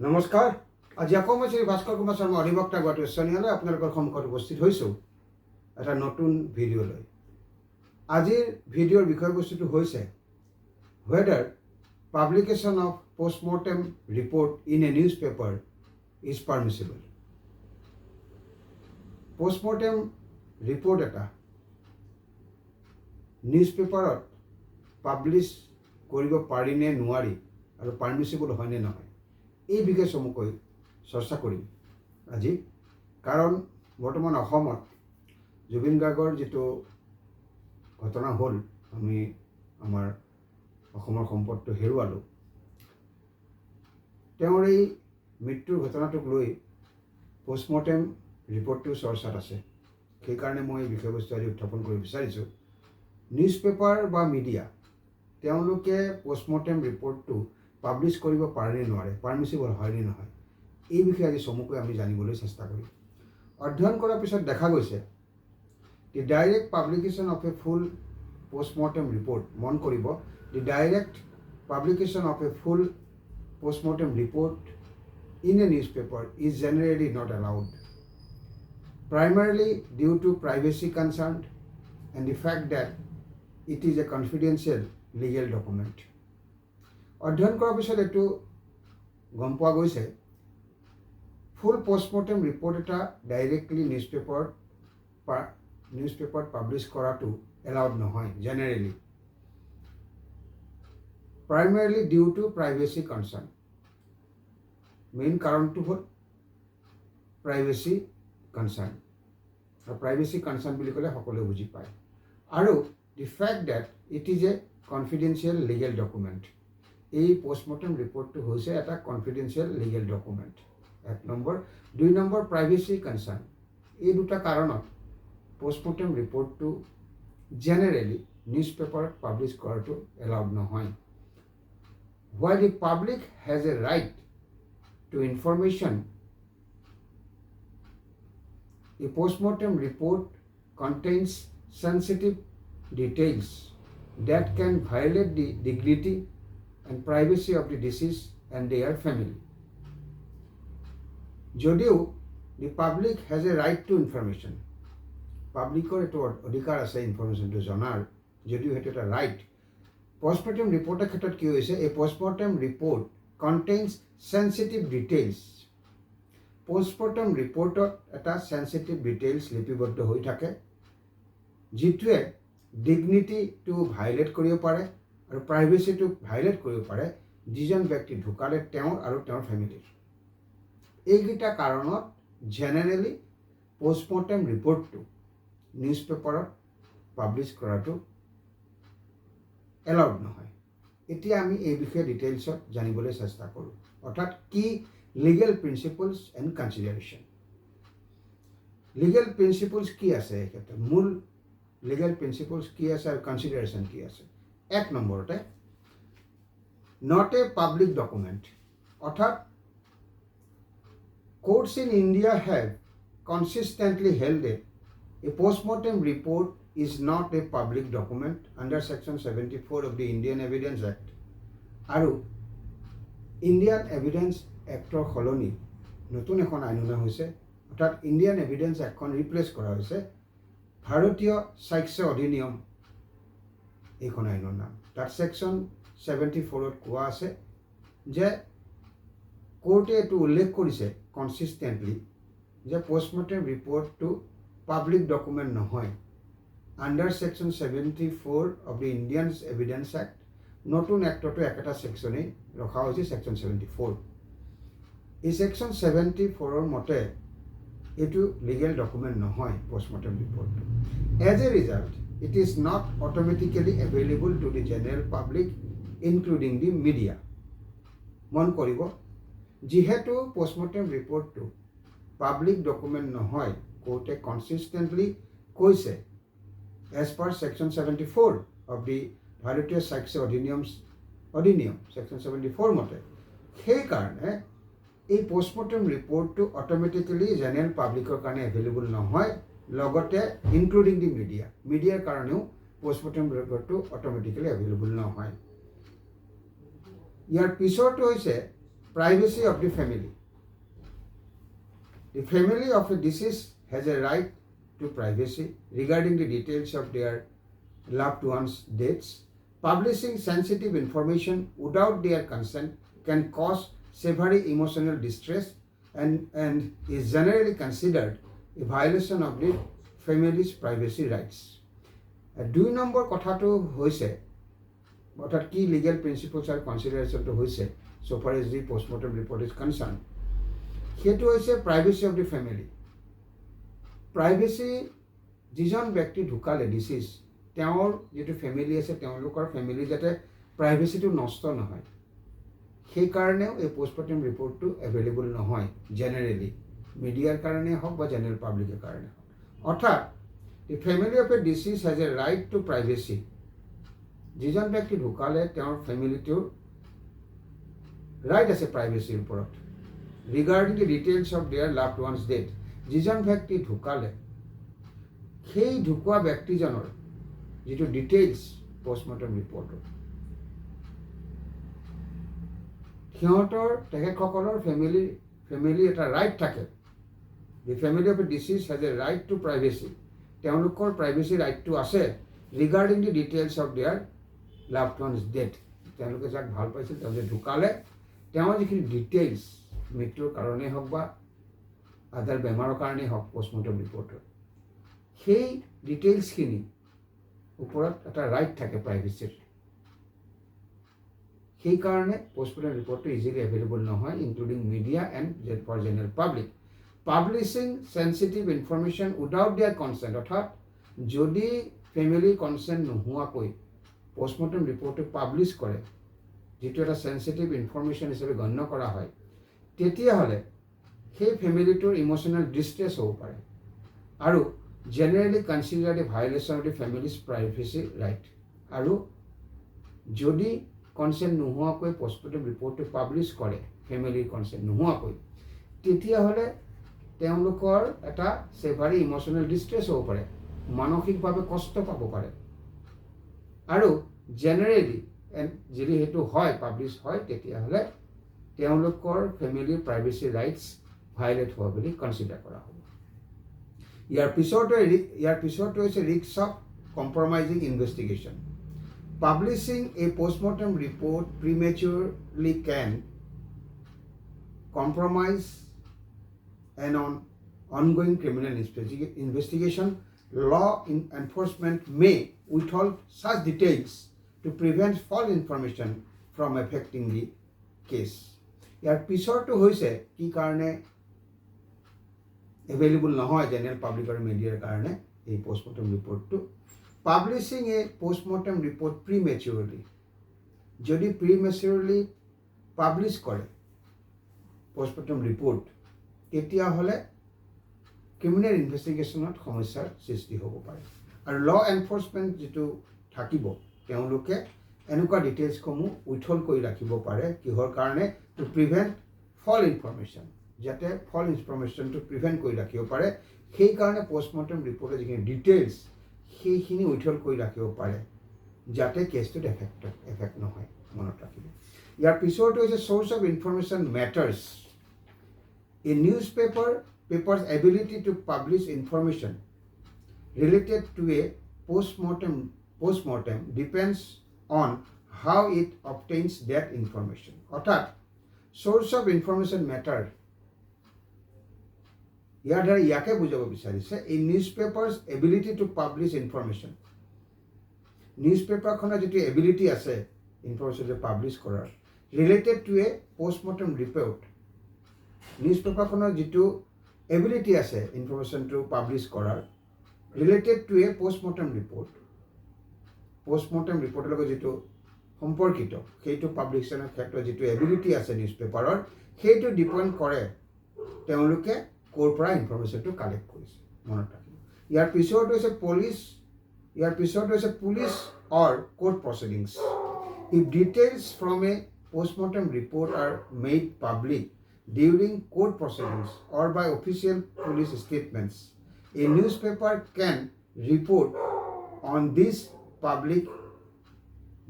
নমস্কাৰ। আজি আকৌ মই শ্ৰী ভাস্কৰ কুমাৰ শৰ্মা অধিবক্তা গুৱাহাটী উচ্চ ন্যায়ালয় আপোনালোকৰ সন্মুখত উপস্থিত হৈছোঁ এটা নতুন ভিডিঅ' লৈ। আজিৰ ভিডিঅ'ৰ বিষয়বস্তুটো হৈছে whether publication of post-mortem report in a newspaper is permissible. Post-mortem report এটা নিউজপেপাৰত পাব্লিছ কৰিব পাৰি নে নোৱাৰি আৰু পাৰ্মিচিবল হয় নে নহয় এই বিষয়ে চমুকৈ চৰ্চা কৰিম আজি। কাৰণ বৰ্তমান অসমত জুবিন গাৰ্গৰ যিটো ঘটনা হ'ল, আমি আমাৰ অসমৰ সম্পদটো হেৰুৱালোঁ। তেওঁৰ এই মৃত্যুৰ ঘটনাটোক লৈ পোষ্টমৰ্টেম ৰিপৰ্টটো চৰ্চাত আছে। সেইকাৰণে মই এই বিষয়বস্তু আজি উত্থাপন কৰিব বিচাৰিছোঁ। নিউজপেপাৰ বা মিডিয়া তেওঁলোকে পোষ্টমৰ্টেম ৰিপৰ্টটো পাব্লিছ কৰিব পাৰে নে নোৱাৰে, পাৰ্মিচিবল হয় নে নহয় এই বিষয়ে আজি চমুকৈ আমি জানিবলৈ চেষ্টা কৰিম। অধ্যয়ন কৰাৰ পিছত দেখা গৈছে the direct publication of a full postmortem report, মন কৰিব, the direct publication of a full postmortem report in a newspaper is generally not allowed, primarily due to privacy concern and the fact that it is a confidential legal document. অধ্যয়ন কৰাৰ পিছত এইটো গম পোৱা গৈছে full postmortem report এটা directly নিউজপেপাৰত publish কৰাটো এলাউড নহয় generally, primarily due to privacy concern. Main কাৰণটো হ'ল প্ৰাইভেচি কনচাৰ্ণ, আৰু প্ৰাইভেচি কনচাৰ্ণ বুলি ক'লে সকলোৱে বুজি পায়। আৰু the fact that it is a confidential legal document. এই পোষ্টমৰ্টেম ৰিপৰ্টটো হৈছে এটা কনফিডেন্সিয়েল লিগেল ডকুমেণ্ট, 1 নম্বৰ। 2 নম্বৰ, প্ৰাইভেচি কনচাৰ্ণ। এই দুটা কাৰণত পোষ্টমৰ্টেম ৰিপৰ্টটো জেনেৰেলি নিউজপেপাৰত পাব্লিছ কৰাটো এলাউড নহয়। While the public has a right to information, a postmortem report contains sensitive details that can violate the dignity and privacy of the deceased and their family. যদিও the public has a right to information, পাব্লিকৰ এইটো অধিকাৰ আছে ইনফৰমেশ্যনটো জনাৰ, যদিও সেইটো এটা right. Post-mortem ৰিপৰ্টৰ ক্ষেত্ৰত কি হৈছে, এই post-mortem report contains sensitive details. Post-mortem ৰিপৰ্টত এটা চেনচিটিভ ডিটেইলছ লিপিবদ্ধ হৈ থাকে যিটোৱে ডিগনিটিটো ভাইলেট কৰিব পাৰে আৰু প্ৰাইভেচিটো ভাইলেট কৰিব পাৰে যিজন ব্যক্তি ঢুকালে তেওঁৰ আৰু তেওঁৰ ফেমিলিৰ। এইকেইটা কাৰণত জেনেৰেলি পোষ্টমৰ্টেম ৰিপৰ্টটো নিউজপেপাৰত পাব্লিছ কৰাটো এলাউড নহয়। এতিয়া আমি এই বিষয়ে ডিটেইলছত জানিবলৈ চেষ্টা কৰোঁ, অৰ্থাৎ কি legal principles and consideration. Legal principles কি আছে এই ক্ষেত্ৰত, মূল লিগেল প্ৰিন্সিপলছ কি আছে আৰু কনচিডাৰেশ্যন কি আছে। 1 নম্বৰতে, নট এ পাব্লিক ডকুমেণ্ট, অৰ্থাৎ courts in India have consistently held that a postmortem report is not a public document under section 74 of the Indian Evidence Act. আৰু ইণ্ডিয়ান এভিডেন্স এক্টৰ সলনি নতুন এখন আইন অনা হৈছে, অৰ্থাৎ ইণ্ডিয়ান এভিডেন্স এক্টখন ৰিপ্লেচ কৰা হৈছে ভাৰতীয় সাক্ষ্য অধিনিয়ম এইখন আইনৰ নাম। তাত ছেকশ্যন 74ত কোৱা আছে যে কোৰ্টে এইটো উল্লেখ কৰিছে কনচিষ্টেণ্টলি যে পোষ্টমৰ্টেম ৰিপৰ্টটো পাব্লিক ডকুমেণ্ট নহয়। Under section 74 of the Indian evidence act, নতুন এক্টতো একেটা ছেকশ্যনেই ৰখা হৈছে, ছেকশ্যন 74। এই ছেকশ্যন 74ৰ মতে এইটো লিগেল ডকুমেণ্ট নহয় পোষ্টমৰ্টেম ৰিপৰ্টটো। As a result it is not automatically available to the general public including the media. মন কৰিব, যিহেতু পোষ্টমৰ্টেম ৰিপৰ্টটো পাব্লিক ডকুমেণ্ট নহয়, কোৰ্টে কনচিষ্টেণ্টলি কৈছে as per section 74 of the Bharatiya Sakshya Adhiniyam section 74 মতে, সেইকাৰণে এই পোষ্টমৰ্টেম ৰিপৰ্টটো অট'মেটিকেলি জেনেৰেল পাব্লিকৰ কাৰণে এভেইলেবল নহয়, লগতে ইনক্লুডিং দি মিডিয়াৰ কাৰণেও পোষ্টমৰ্টেম ৰিপৰ্টটো অট'মেটিকেলি এভেইলেবল নহয়। ইয়াৰ পিছৰটো হৈছে Privacy of the family. The family of a deceased has a right to privacy regarding the details of their loved one's deaths. Publishing sensitive information without their consent can cause severe emotional distress and is generally considered a violation of the family's privacy rights. 2 number কথাটো হৈছে অৰ্থাৎ কি legal principles আৰু কনচিডাৰেশ্যনটো হৈছে so far as the postmortem report is concerned. সেইটো হৈছে privacy of the family. Privacy যিজন ব্যক্তি ঢুকালে ডিচিজ তেওঁৰ যিটো ফেমিলি আছে তেওঁলোকৰ ফেমিলি যাতে প্ৰাইভেচিটো নষ্ট নহয় সেইকাৰণেও এই পোষ্টমৰ্টেম ৰিপৰ্টটো এভেইলেবল নহয় জেনেৰেলি মিডিয়াৰ কাৰণে হওক বা জেনেৰেল পাব্লিকৰ কাৰণে হওক. অৰ্থাৎ the family of a deceased has a right to privacy. যিজন ব্যক্তি ঢুকালে তেওঁৰ ফেমিলিটোৰ ৰাইট আছে প্ৰাইভেচিৰ ওপৰত regarding the details of their loved one's death. যিজন ব্যক্তি ঢুকালে সেই ঢুকুৱা ব্যক্তিজনৰ যিটো ডিটেইলছ পোষ্টমৰ্টেম ৰিপৰ্টৰ সিহঁতৰ তেখেতসকলৰ ফেমিলি এটা ৰাইট থাকে. The family of a deceased has a right to privacy. তেওঁলোকৰ প্ৰাইভেচি ৰাইটটো আছে regarding the details of their loved one's death. তেওঁলোকে যাক ভাল পাইছিল তেওঁ যে ঢুকালে তেওঁৰ যিখিনি ডিটেইলছ মৃত্যুৰ কাৰণেই হওক বা আদাৰ বেমাৰৰ কাৰণেই হওক পোষ্টমৰ্টেম ৰিপৰ্টৰ সেই ডিটেইলছখিনি ওপৰত এটা ৰাইট থাকে প্ৰাইভেচিৰ. সেইকাৰণে পোষ্টমৰ্টেম ৰিপৰ্টটো ইজিলি এভেইলেবল নহয় including media and for general public. Publishing sensitive information without their consent. অৰ্থাৎ যদি ফেমিলিৰ কনচেণ্ট নোহোৱাকৈ পোষ্টমৰ্টেম ৰিপৰ্টটো পাব্লিছ কৰে যিটো এটা চেঞ্চিটিভ ইনফৰমেশ্যন হিচাপে গণ্য কৰা হয় তেতিয়াহ'লে সেই ফেমিলিটোৰ ইম'চনেল ডিষ্ট্ৰেছ হ'ব পাৰে আৰু generally considered a violation of the family's privacy right. আৰু যদি কনচেণ্ট নোহোৱাকৈ পোষ্টমৰ্টেম ৰিপৰ্টটো পাব্লিছ কৰে ফেমিলিৰ কনচেণ্ট নোহোৱাকৈ তেতিয়াহ'লে তেওঁলোকৰ এটা চেভাৰী ইম'চনেল ডিষ্ট্ৰেছ হ'ব পাৰে মানসিকভাৱে কষ্ট পাব পাৰে. আৰু জেনেৰেলি যদি সেইটো হয় পাব্লিছ হয় তেতিয়াহ'লে তেওঁলোকৰ ফেমিলিৰ প্ৰাইভেচি ৰাইটছ ভায়োলেট হোৱা বুলি কনচিডাৰ কৰা হ'ব. ইয়াৰ পিছৰটো হৈছে risk of compromising investigation. Publishing a postmortem report prematurely can compromise an ongoing criminal investigation. Law enforcement may withhold such details to prevent false information from affecting the case. ইয়াৰ পিছৰটো হৈছে কি কাৰণে এভেইলেবল নহয় জেনেৰেল পাব্লিক আৰু মিডিয়াৰ কাৰণে এই postmortem ৰিপৰ্টটো. Publishing a postmortem report প্ৰিমেচ্যুৰলি. যদি প্ৰিমেচ্যুৰলি পাব্লিছ কৰে পোষ্টমৰ্টেম ৰিপৰ্ট তেতিয়াহ'লে ক্ৰিমিনেল ইনভেষ্টিগেশ্যনত সমস্যাৰ সৃষ্টি হ'ব পাৰে. আৰু ল এনফৰ্চমেণ্ট যিটো থাকিব তেওঁলোকে এনেকুৱা ডিটেইলছসমূহ উইথহল্ড কৰি ৰাখিব পাৰে কিহৰ কাৰণে টু প্ৰিভেণ্ট ফল ইনফৰমেশ্যন. যাতে ফল ইনফৰমেশ্যনটো প্ৰিভেণ্ট কৰি ৰাখিব পাৰে সেইকাৰণে পোষ্টমৰ্টেম ৰিপৰ্টৰ যিখিনি ডিটেইলছ সেইখিনি উইথহল্ড কৰি ৰাখিব পাৰে যাতে কেছটোত এফেক্ট নহয় মনত ৰাখিব. ইয়াৰ পিছৰটো হৈছে source of information matters. A newspaper's ability to publish information related to a postmortem depends on how it obtains that information. অৰ্থাৎ source of information matter ইয়াৰ দ্বাৰা ইয়াকে বুজাব বিচাৰিছে a newspaper's ability to publish information. নিউজপেপাৰখনৰ যিটো ability আছে information publish কৰাৰ related to a postmortem report. নিউজপেপাৰখনৰ যিটো এবিলিটি আছে ইনফৰমেশ্যনটো পাব্লিছ কৰাৰ related to a postmortem report. Postmortem ৰিপৰ্টৰ লগত যিটো সম্পৰ্কিত সেইটো পাব্লিকেশ্যনৰ ক্ষেত্ৰত যিটো এবিলিটি আছে নিউজপেপাৰৰ সেইটো ডিপেণ্ড কৰে তেওঁলোকে ক'ৰ পৰা ইনফৰমেশ্যনটো কালেক্ট কৰিছে মনত ৰাখিব. ইয়াৰ পিছৰটো হৈছে police or court proceedings. If details from a postmortem report are made public during court proceedings or by official police statements, a newspaper can report on this public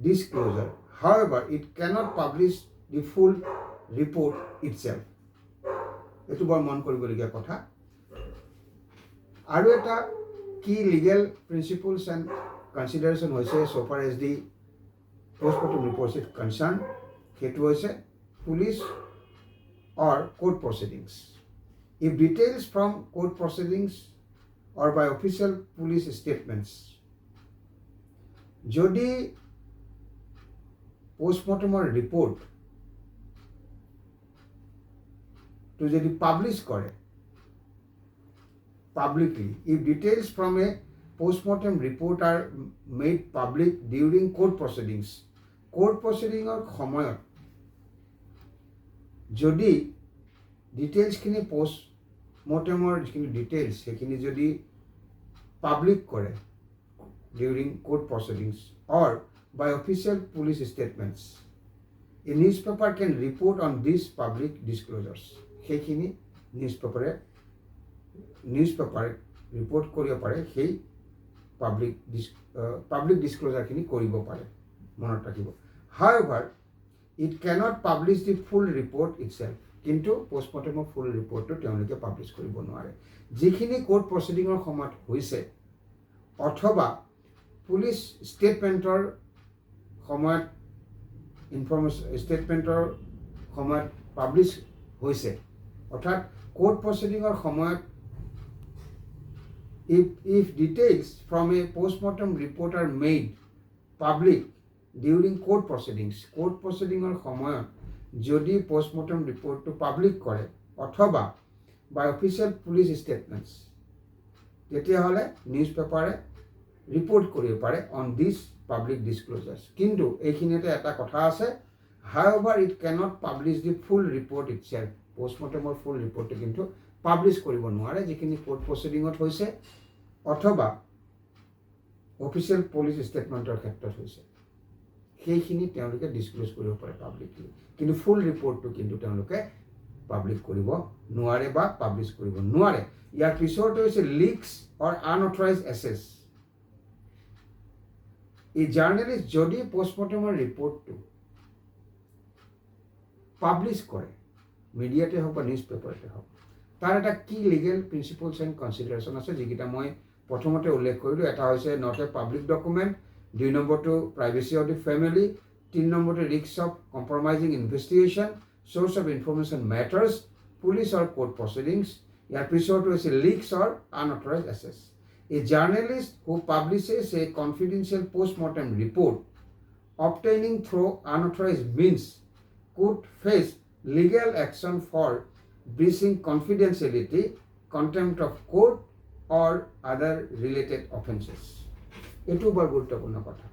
disclosure. However, it cannot publish the full report itself. এটো বৰ মন কৰিবলগীয়া কথা। আৰু এটা key legal principles and consideration হৈছে so far as the post-mortem report is concerned, সেইটো হৈছে police or court proceedings. If details from court proceedings or by official police statements, যদি পোস্টমৰ্টমৰ রিপোর্ট তো যদি পাবলিশ করে publicly, if details from a post-mortem report are made public during court proceedings, court proceeding or সময়ত যদি ডিটেইলছখিনি পোস্টমৰ্টেমৰ যিখিনি details সেইখিনি যদি public কৰে during court proceedings or by official police statements, a newspaper can report on these public disclosures. সেইখিনি নিউজপেপাৰে report কৰিব পাৰে, সেই পাব্লিক ডিসক্লোজাৰখিনি কৰিব পাৰে, মনত ৰাখিব। However, it cannot publish the full report itself. কিন্তু পোস্টমৰ্টেমৰ ফুল ৰিপৰ্টটো তেওঁলোকে পাব্লিছ কৰিব নোৱাৰে। যিখিনি কোৰ্ট প্ৰচিডিঙৰ সময়ত হৈছে অথবা পুলিচ ষ্টেটমেণ্টৰ সময়ত ষ্টেটমেণ্টৰ সময়ত পাব্লিছ হৈছে, অৰ্থাৎ কোৰ্ট প্ৰচিডিঙৰ সময়ত if details from a post-mortem report are made public during court proceedings, court proceedingৰ সময়ত যদি পোস্টমৰ্টেম ৰিপৰ্টটো পাব্লিক কৰে অথবা বাই অফিচিয়েল পুলিচ ষ্টেটমেণ্টছ, তেতিয়াহ'লে নিউজ পেপাৰে ৰিপৰ্ট কৰিব পাৰে অন দিছ পাব্লিক ডিসক্লোজাৰ্ছ। কিন্তু এইখিনিতে এটা কথা আছে, however it cannot publish the full report itself. পোস্টমৰ্টেমৰ ফুল ৰিপৰ্টটো কিন্তু পাব্লিছ কৰিব নোৱাৰে, যিখিনি কোৰ্ট প্ৰচিডিঙত হৈছে অথবা অফিচিয়েল পুলিচ ষ্টেটমেণ্টৰ ক্ষেত্ৰত হৈছে, সেইখিনি তেওঁলোকে ডিসক্লোজ কৰিব পাৰে পাব্লিকলি। কিন্তু ফুল ৰিপৰ্টটো কিন্তু তেওঁলোকে পাব্লিক কৰিব নোৱাৰে বা পাব্লিছ কৰিব নোৱাৰে। ইয়াৰ পিছৰটো হৈছে লিক্স অৰ আনঅথৰাইজ এছেছ। এই জাৰ্নেলিষ্ট যদি পোস্টমৰ্টেমৰ ৰিপৰ্টটো পাব্লিছ কৰে, মিডিয়াতে হওক বা নিউজ পেপাৰতে হওক, তাৰ এটা কি লিগেল প্ৰিন্সিপলছ এণ্ড কনচিডাৰেশ্যন আছে, যিকেইটা মই প্ৰথমতে উল্লেখ কৰিলোঁ। এটা হৈছে নট এ পাব্লিক ডকুমেণ্ট, 2 নম্বৰটো প্ৰাইভেচি অফ দি ফেমিলি, 3 নম্বৰটো risk of compromising investigation, source of information matters, police or court proceedings. ইয়াৰ পিছৰটো হৈছে leaks or unauthorised access. A journalist who publishes a confidential post-mortem report obtaining through unauthorized means could face legal action for breaching confidentiality, contempt of court or other related offenses. এটো বৰ গুৰুত্বপূৰ্ণ কথা।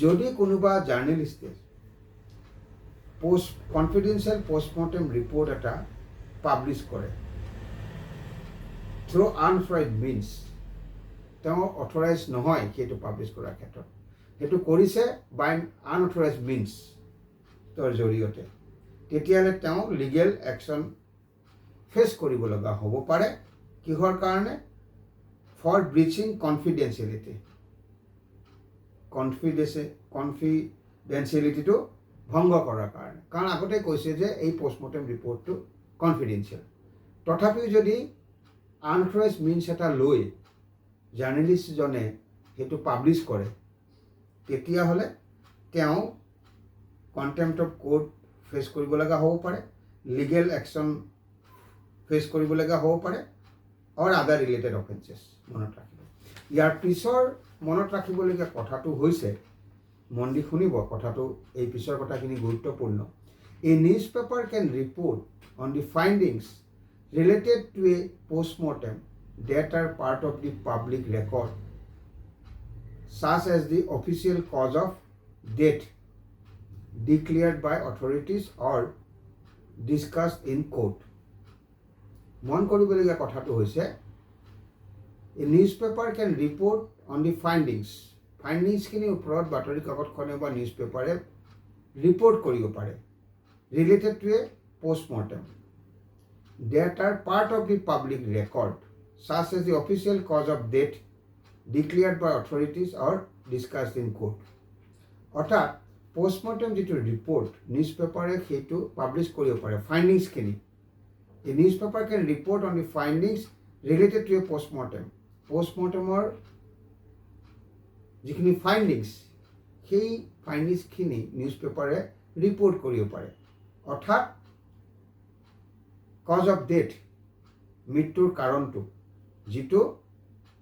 যদি কোনোবা জাৰ্নেলিষ্টে confidential পোস্টমৰ্টেম report এটা publish কৰে through unauthorised means, তেওঁ authorise নহয় সেইটো পাব্লিছ কৰাৰ ক্ষেত্ৰত, সেইটো কৰিছে বাই আনঅথৰাইজ মিনছৰ জৰিয়তে, তেতিয়াহ'লে তেওঁ লিগেল একশ্যন ফেচ কৰিব লগা হ'ব পাৰে। কিহৰ কাৰণে? ফৰ ব্ৰিচিং কনফিডেন্সিয়েলিটি, কনফিডেন্সিয়েলিটিটো ভংগ কৰাৰ কাৰণে। কাৰণ আগতে কৈছে যে এই পোষ্টমৰ্টেম ৰিপৰ্টটো কনফিডেন্সিয়েল, তথাপিও যদি আনঅথৰাইজ মিনছ এটা লৈ জাৰ্নেলিষ্টজনে সেইটো পাব্লিছ কৰে, তেতিয়াহ'লে তেওঁ কণ্টেম্প্ট অফ কোৰ্ট ফেচ কৰিব লগা হ'ব পাৰে, লিগেল একশ্যন ফেচ কৰিব লগা হ'ব পাৰে, অৰ আদাৰ ৰিলেটেড অফেন্সেছ। মনত ৰাখিব। ইয়াৰ পিছৰ মনত ৰাখিবলগীয়া কথাটো হৈছে, মন দি শুনিব কথাটো, এই পিছৰ কথাখিনি গুৰুত্বপূৰ্ণ। A newspaper can report on the findings related to a post-mortem that are part of the public record, such as the official cause of death declared by authorities or discussed in court. মন কৰিবলগীয়া কথাটো হৈছে, a newspaper can report on the ফাইণ্ডিংছখিনিৰ ওপৰত বাতৰি কাকতখনে বা news পেপাৰে report কৰিব পাৰে related to a post-mortem that are part of the public record, such as the official cause of death declared by authorities or discussed in court. অৰ্থাৎ postmortem যিটো report news পেপাৰে সেইটো পাব্লিছ কৰিব পাৰে ফাইণ্ডিংছখিনি এই newspaper can report on the findings related to a পোষ্টমৰ্টেমৰ যিখিনি ফাইণ্ডিংছ সেই ফাইণ্ডিংছখিনি নিউজ পেপাৰে ৰিপৰ্ট কৰিব পাৰে অৰ্থাৎ কজ অফ ডেথ মৃত্যুৰ কাৰণটো যিটো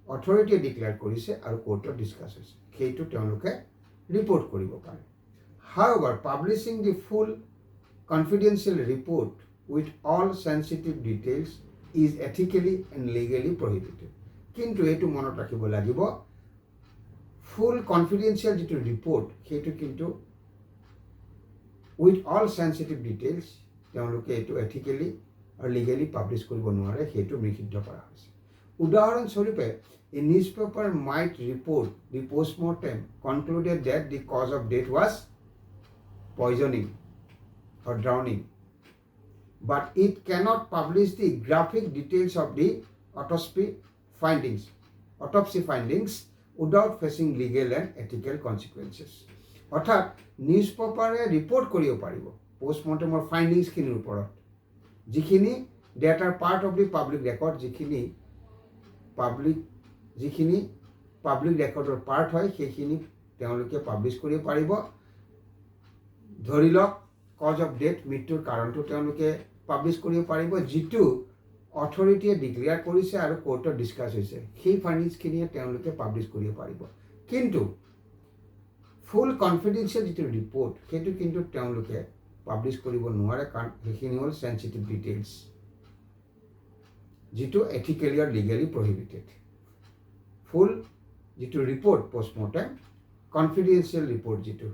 অথৰিটিয়ে ডিক্লেয়াৰ কৰিছে আৰু কোৰ্টত ডিছকাছ হৈছে সেইটো তেওঁলোকে ৰিপৰ্ট কৰিব পাৰে However, publishing the full confidential report with all sensitive details is ethically and legally prohibited. কিন্তু এইটো মনত ৰাখিব লাগিব ফুল কনফিডেন্সিয়েল যিটো ৰিপৰ্ট সেইটো কিন্তু উইথ অল চেনচিটিভ ডিটেইলছ তেওঁলোকে এইটো এথিকেলি আৰু লিগেলি পাব্লিছ কৰিব নোৱাৰে সেইটো নিষিদ্ধ কৰা হৈছে উদাহৰণস্বৰূপে a newspaper might report the post-mortem concluded that the cause of death was poisoning or drowning, but it cannot publish the graphic details of the autopsy findings without facing legal and ethical consequences. অৰ্থাৎ news পেপাৰে report কৰিব পাৰিব পোষ্টমৰ্টেমৰ ফাইণ্ডিংছখিনিৰ ওপৰত যিখিনি that are part of the public record যিখিনি public ৰেকৰ্ডৰ পাৰ্ট হয় সেইখিনি তেওঁলোকে পাব্লিছ কৰিব পাৰিব ধৰি লওক কজ অফ ডেথ মৃত্যুৰ কাৰণটো তেওঁলোকে পাব্লিছ কৰিব পাৰিব যিটো অথৰিটিয়ে ডিক্লেয়াৰ কৰিছে আৰু কোৰ্টত ডিছকাছ হৈছে সেই ফাইণ্ডিংছখিনিয়ে তেওঁলোকে পাব্লিছ কৰিব পাৰিব কিন্তু ফুল কনফিডেন্সিয়েল যিটো ৰিপৰ্ট সেইটো কিন্তু তেওঁলোকে পাব্লিছ কৰিব নোৱাৰে কাৰণ সেইখিনি হ'ল চেনচিটিভ ডিটেইলছ যিটো এথিকেলি আৰু লিগেলি প্ৰহিবিটেড ফুল যিটো ৰিপৰ্ট পোষ্টমৰ্টেম কনফিডেন্সিয়েল ৰিপৰ্ট যিটো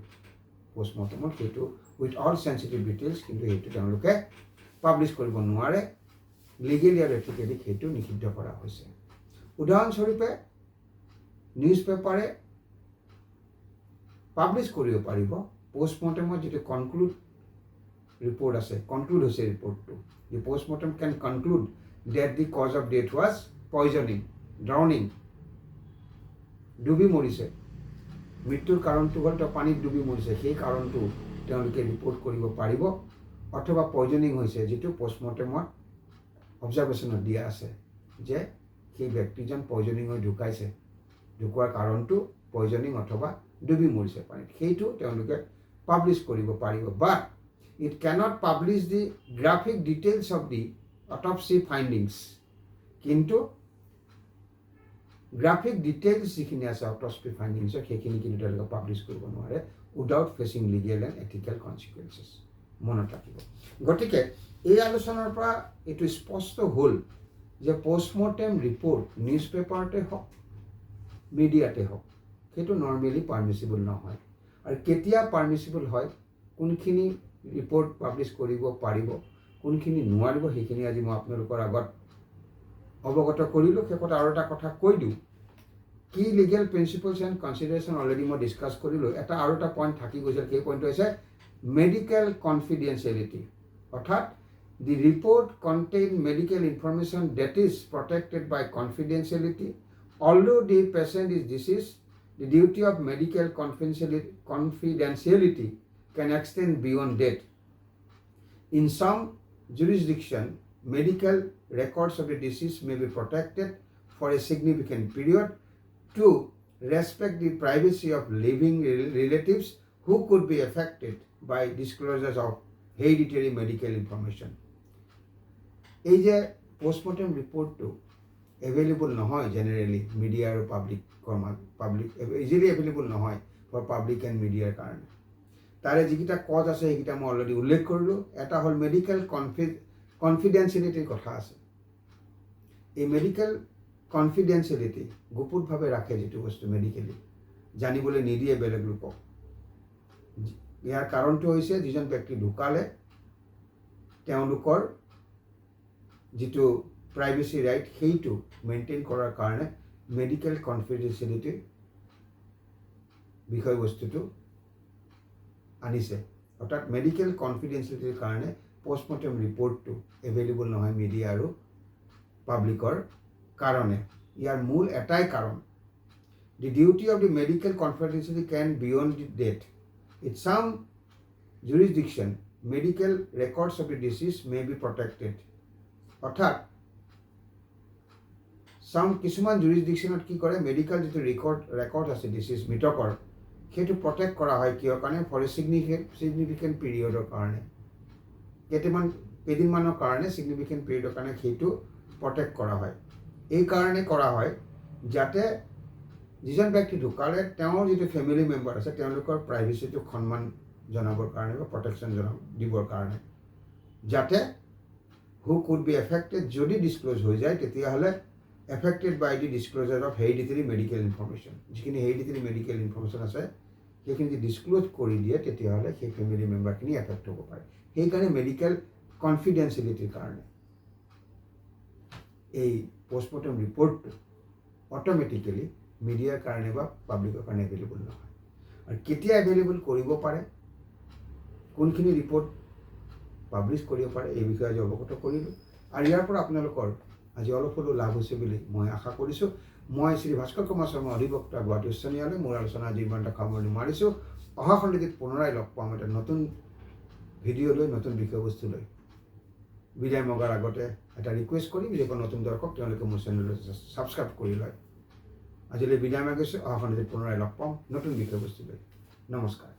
পোষ্টমৰ্টেমত সেইটো উইথ অল চেনচিটিভ ডিটেইলছ কিন্তু সেইটো তেওঁলোকে পাব্লিছ কৰিব নোৱাৰে লিগেলি আৰু এথিকেলি সেইটো নিষিদ্ধ কৰা হৈছে উদাহৰণস্বৰূপে নিউজ পেপাৰে পাব্লিছ কৰিব পাৰিব পোষ্টমৰ্টেমত যিটো কনক্লুড ৰিপৰ্ট আছে কনক্লুড হৈছে ৰিপৰ্টটো the postmortem can conclude that the cause of death was poisoning, drowning, ডুবি মৰিছে মৃত্যুৰ কাৰণটো হ'ল তেওঁ পানীত ডুবি মৰিছে সেই কাৰণটো তেওঁলোকে ৰিপৰ্ট কৰিব পাৰিব অথবা পয়জনিং হৈছে যিটো পোষ্টমৰ্টেমত অবজাৰভেশ্যনত দিয়া আছে যে সেই ব্যক্তিজন পয়জনিং হৈ ঢুকাইছে ঢুকোৱাৰ কাৰণটো পয়জনিং অথবা ডুবি মৰিছে পানীত সেইটো তেওঁলোকে পাব্লিছ কৰিব পাৰিব but it cannot publish the graphic details of the autopsy findings কিন্তু গ্ৰাফিক ডিটেইলছ যিখিনি আছে autopsy findings সেইখিনি কিন্তু তেওঁলোকে পাব্লিছ কৰিব নোৱাৰে without facing legal and ethical consequences মনত ৰাখিব গতিকে এই আলোচনাৰ পৰা এইটো স্পষ্ট হ'ল যে পোষ্টমৰ্টেম ৰিপৰ্ট নিউজ পেপাৰতে হওক মিডিয়াতে হওক সেইটো নৰ্মেলি পাৰ্মিচিবল নহয় আৰু কেতিয়া পাৰ্মিচিবল হয় কোনখিনি ৰিপৰ্ট পাব্লিছ কৰিব পাৰিব কোনখিনি নোৱাৰিব সেইখিনি আজি মই আপোনালোকৰ আগত অৱগত কৰিলোঁ শেষত আৰু এটা কথা কৈ দিওঁ কি legal principles and consideration already মই ডিছকাছ কৰিলোঁ এটা আৰু এটা পইণ্ট থাকি গৈছিল সেই পইণ্টটো হৈছে মেডিকেল কনফিডেন্সিয়েলিটি অৰ্থাৎ the report contain medical information that is protected by confidentiality although the patient is deceased the duty of medical confidentiality can extend beyond death in some jurisdiction, medical records of the deceased may be protected for a significant period to respect the privacy of living relatives who could be affected by disclosures of hereditary medical information. এই যে post-mortem ৰিপৰ্টটো available নহয় generally media আৰু public easily available নহয় for public and মিডিয়াৰ কাৰণে তাৰে যিকেইটা কজ আছে সেইকেইটা মই অলৰেডি উল্লেখ কৰিলোঁ এটা হ'ল মেডিকেল কনফিডেন্সিয়েলিটিৰ কথা আছে এই মেডিকেল কনফিডেন্সিয়েলিটি গুপুতভাৱে ৰাখে যিটো বস্তু মেডিকেলি জানিবলৈ নিদিয়ে বেলেগ লোকক ইয়াৰ কাৰণটো হৈছে যিজন ব্যক্তি ঢুকালে তেওঁলোকৰ যিটো প্ৰাইভেচি ৰাইট সেইটো মেইনটেইন কৰাৰ কাৰণে মেডিকেল কনফিডেন্সিয়েলিটিৰ বিষয়বস্তুটো আনিছে অৰ্থাৎ মেডিকেল কনফিডেন্সিয়েলিটিৰ কাৰণে পোষ্টমৰ্টেম ৰিপৰ্টটো এভেইলেবল নহয় মিডিয়া আৰু পাব্লিকৰ কাৰণে ইয়াৰ মূল এটাই কাৰণ the duty of the medical confidentiality can beyond the death In some jurisdiction, medical records of the deceased may be protected. অর্থাৎ কিছুমান জুৰিছডিকশ্যনত কি কৰে মেডিকেল যিটো ৰেকৰ্ড আছে ডিচিজ মৃতকৰ সেইটো প্ৰটেক্ট কৰা হয় কিয় কাৰণে ফৰ এ ছিগনিফিকেণ্ট পিৰিয়ডৰ কাৰণে কেইদিনমানৰ কাৰণে ছিগনিফিকেণ্ট পিৰিয়ডৰ কাৰণে সেইটো প্ৰটেক্ট কৰা হয় এই কাৰণে কৰা হয় যাতে যিজন ব্যক্তি ঢুকালে তেওঁৰ যিটো ফেমিলি মেম্বাৰ আছে তেওঁলোকৰ প্ৰাইভেচিটো সন্মান জনাবৰ কাৰণে বা প্ৰটেকশ্যন দিবৰ কাৰণে যাতে who could be affected যদি ডিসক্লোজ হৈ যায় তেতিয়াহ'লে affected by the disclosure of hereditary medical information যিখিনি hereditary medical information আছে সেইখিনি যদি ডিসক্লোজ কৰি দিয়ে তেতিয়াহ'লে সেই ফেমিলি মেম্বাৰখিনি এফেক্ট হ'ব পাৰে সেইকাৰণে মেডিকেল কনফিডেন্সিয়েলিটিৰ কাৰণে এই পোষ্টমৰ্টেম ৰিপৰ্টটো অটোমেটিক্যালি মিডিয়াৰ কাৰণে বা পাব্লিকৰ কাৰণে এভেইলেবল নহয় আৰু কেতিয়া এভেইলেবল কৰিব পাৰে কোনখিনি ৰিপৰ্ট পাব্লিছ কৰিব পাৰে এই বিষয়ে আজি অৱগত কৰিলোঁ আৰু ইয়াৰ পৰা আপোনালোকৰ আজি অলপ হ'লেও লাভ হৈছে বুলি মই আশা কৰিছোঁ মই শ্ৰী ভাস্কৰ কুমাৰ শৰ্মা অধিবক্তা গুৱাহাটী উচ্চ ন্যায়ালয় মোৰ আলোচনা আজি ইমানটা সামৰণি মাৰিছোঁ অহা খণ্ডটিত পুনৰাই লগ পাম এটা নতুন ভিডিঅ' লৈ নতুন বিষয়বস্তু লৈ বিদায় মগাৰ আগতে এটা ৰিকুৱেষ্ট কৰিম যিসকল নতুন দৰ্শক তেওঁলোকে মোৰ চেনেললৈ ছাবস্ক্ৰাইব কৰি লয় আজিলৈ বিদায় মাগিছোঁ অহা খণ্ডটিত পুনৰাই লগ পাম নতুন বিষয়বস্তু লৈ নমস্কাৰ